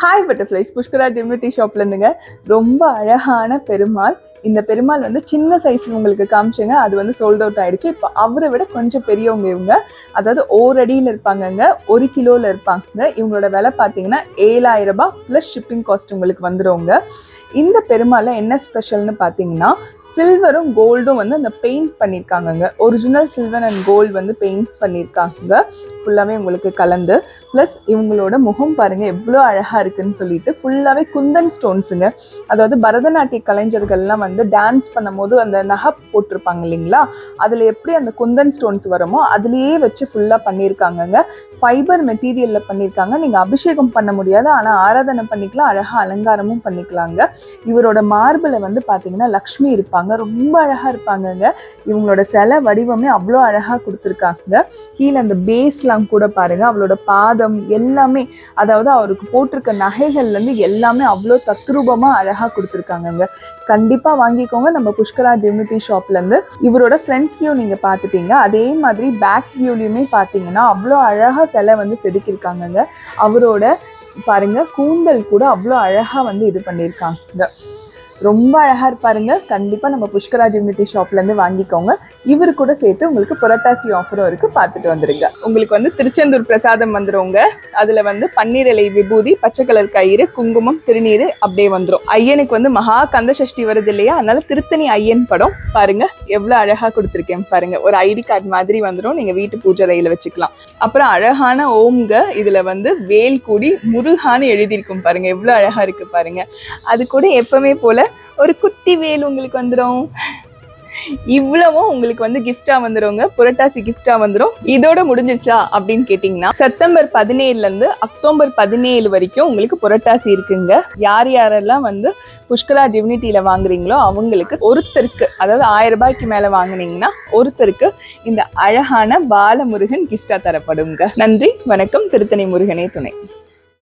Hi butterflies, Pushkara divinity ஷாப்லேருந்துங்க. ரொம்ப அழகான பெருமாள். இந்த பெருமாள் வந்து சின்ன சைஸில் உங்களுக்கு காமிச்சுங்க, அது வந்து சோல்ட் அவுட் ஆகிடுச்சு. இப்போ அவரை விட கொஞ்சம் பெரியவங்க இவங்க, அதாவது ஓரடியில் இருப்பாங்கங்க, 1 கிலோவில் இருப்பாங்க. இவங்களோட விலை பார்த்தீங்கன்னா 7,000 ரூபாய் ப்ளஸ் ஷிப்பிங் காஸ்ட் உங்களுக்கு வந்துடுங்க. இந்த பெருமாளில் என்ன ஸ்பெஷல்னு பார்த்தீங்கன்னா, சில்வரும் கோல்டும் வந்து அந்த பெயிண்ட் பண்ணியிருக்காங்கங்க. ஒரிஜினல் சில்வர் அண்ட் கோல்டு வந்து பெயிண்ட் பண்ணியிருக்காங்க ஃபுல்லாகவே உங்களுக்கு கலந்து. ப்ளஸ் இவங்களோட முகம் பாருங்கள் எவ்வளோ அழகாக இருக்குதுன்னு சொல்லிட்டு ஃபுல்லாகவே குந்தன் ஸ்டோன்ஸுங்க. அதாவது பரதநாட்டிய கலைஞர்கள்லாம் வந்து டான்ஸ் பண்ணும் போது அந்த நகை போட்டிருப்பாங்க இல்லைங்களா, அதில் எப்படி அந்த குந்தன் ஸ்டோன்ஸ் வருமோ அதுலேயே வச்சு ஃபுல்லாக பண்ணியிருக்காங்கங்க. ஃபைபர் மெட்டீரியலில் பண்ணியிருக்காங்க. நீங்கள் அபிஷேகம் பண்ண முடியாது, ஆனால் ஆராதனை பண்ணிக்கலாம், அழகாக அலங்காரமும் பண்ணிக்கலாங்க. இவரோட மார்பில் வந்து பார்த்தீங்கன்னா லக்ஷ்மி இருப்பாங்க, ரொம்ப அழகாக இருப்பாங்கங்க. இவங்களோட சிலை வடிவமே அவ்வளோ அழகாக கொடுத்துருக்காங்க. கீழே அந்த பேஸ்லாம் கூட பாருங்கள், அவளோட பாதம் எல்லாமே, அதாவது அவருக்கு போட்டிருக்க நகைகள்லேருந்து எல்லாமே அவ்வளோ தத்ரூபமாக அழகாக கொடுத்துருக்காங்கங்க. கண்டிப்பாக வாங்கிக்கோங்க நம்ம புஷ்கரா டிவினிட்டி ஷாப்லேருந்து. இவரோட ஃப்ரண்ட் வியூ நீங்கள் பார்த்துட்டீங்க, அதே மாதிரி பேக் வியூலையுமே பார்த்தீங்கன்னா அவ்வளோ அழகாக சிலை வந்து செதுக்கியிருக்காங்கங்க. அவரோட பாருங்க கூந்தல் கூட அவ்வளோ அழகாக வந்து இது பண்ணியிருக்காங்க, ரொம்ப அழகாக இருப்பாருங்க. கண்டிப்பாக நம்ம புஷ்கரா டிவினிட்டி ஷாப்லேருந்து வாங்கிக்கோங்க. இவரு கூட சேர்த்து உங்களுக்கு புரட்டாசி ஆஃபரும் இருக்குது, பார்த்துட்டு வந்துடுங்க. உங்களுக்கு வந்து திருச்செந்தூர் பிரசாதம் வந்துடுங்க. அதில் வந்து பன்னீர் இலை விபூதி, பச்சை கலர் கயிறு, குங்குமம், திருநீர் அப்படியே வந்துடும். ஐயனுக்கு வந்து மகா கந்த சஷ்டி வருது இல்லையா, அதனால திருத்தணி ஐயன் படம் பாருங்க எவ்வளோ அழகாக கொடுத்துருக்கேன் பாருங்க. ஒரு ஐடி கார்டு மாதிரி வந்துடும், நீங்கள் வீட்டு பூஜை அறையில் வச்சுக்கலாம். அப்புறம் அழகான ஓம்ங்க, இதில் வந்து வேல் கூடி முருகான்னு எழுதியிருக்கும் பாருங்க, எவ்வளோ அழகாக இருக்குது பாருங்க. அது கூட எப்பவுமே போல ஒரு குட்டி வேல் உங்களுக்கு வந்துடும். இவ்வளவும் உங்களுக்கு வந்து கிஃப்டா வந்துடுங்க, புரட்டாசி கிஃப்டா வந்துடும். இதோட முடிஞ்சிருச்சா அப்படின்னு கேட்டிங்கன்னா, செப்டம்பர் 17 அக்டோபர் 17 வரைக்கும் உங்களுக்கு புரட்டாசி இருக்குங்க. யார் யாரெல்லாம் வந்து புஷ்கரா டிவினிட்டியில வாங்குறீங்களோ அவங்களுக்கு ஒருத்தருக்கு, அதாவது 1000 ரூபாய்க்கு மேல வாங்கினீங்கன்னா ஒருத்தருக்கு இந்த அழகான பாலமுருகன் கிஃப்டா தரப்படுங்க. நன்றி, வணக்கம். திருத்தணி முருகனே துணை.